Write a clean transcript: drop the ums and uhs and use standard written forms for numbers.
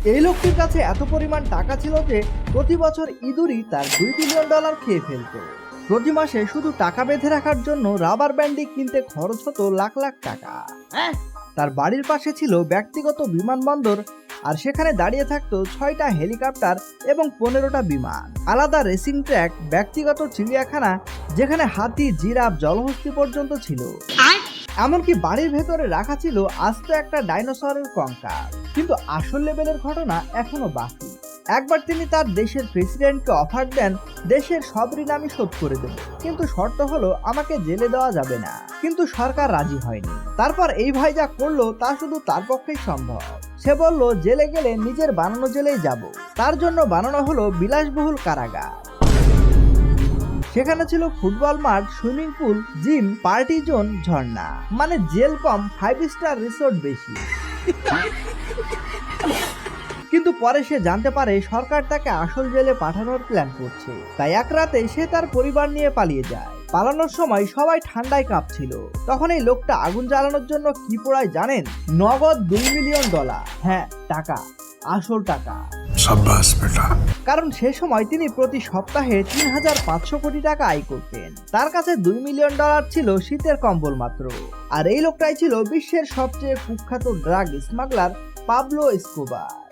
এই লোকটির কাছে এত পরিমাণ টাকা ছিল যে প্রতি বছর ইঁদুরই তার $2 বিলিয়ন খেয়ে ফেলত। প্রতি মাসে শুধু টাকা বেঁধে রাখার জন্য রাবার ব্যান্ডই কিনতে খরচ হতো লাখ লাখ টাকা। তার বাড়ির পাশে ছিল ব্যক্তিগত বিমানবন্দর, আর সেখানে দাঁড়িয়ে থাকতো 6টা হেলিকপ্টার এবং 15টা বিমান, আলাদা রেসিং ট্র্যাক, ব্যক্তিগত চিড়িয়াখানা যেখানে হাতি, জিরাফ, জলহস্তী পর্যন্ত ছিল। এমনকি বাড়ির ভেতরে রাখা ছিল আস্ত একটা ডাইনোসরের কঙ্কাল। কিন্তু আসল লেভেলের ঘটনা এখনো বাকি। একবার তিনি তার দেশের প্রেসিডেন্টকে অফার দেন, দেশের সব ঋণ আমি শোধ করে দেব, কিন্তু শর্ত হলো আমাকে জেলে দেওয়া যাবে না। কিন্তু সরকার রাজি হয়নি। তারপর এই ভাই যা করলো তা শুধু তার পক্ষেই সম্ভব। সে বলল, জেলে গেলে নিজের বানানো জেলেই যাব। তার জন্য বানানো হলো বিলাসবহুল কারাগার। সেখানে ছিল ফুটবল মাঠ, swimming pool, gym, party zone, ঝর্ণা। মানে জেল কম, 5 স্টার রিসোর্ট বেশি। কিন্তু পরে সে জানতে পারে সরকার তাকে আসল জেলে পাঠানোর প্ল্যান করছে। তাই এক রাতে সে তার পরিবার নিয়ে পালিয়ে যায়। পালানোর সময় সবাই ঠান্ডায় কাঁপছিল। তখন এই লোকটা আগুন জ্বালানোর জন্য কি পোড়ায় জানেন? নগদ $2 মিলিয়ন। হ্যাঁ, টাকা, আসল টাকা। शाबाश बेटा। কারণ সে সময় তিনি প্রতি সপ্তাহে 3,500 কোটি টাকা আয় করতেন। তার কাছে $2 মিলিয়ন ছিল শীতের কম্বল মাত্র। আর এই লোকটাই ছিল বিশ্বের সবচেয়ে কুখ্যাত ড্রাগ স্মাগলার পাবলো এসকোবার।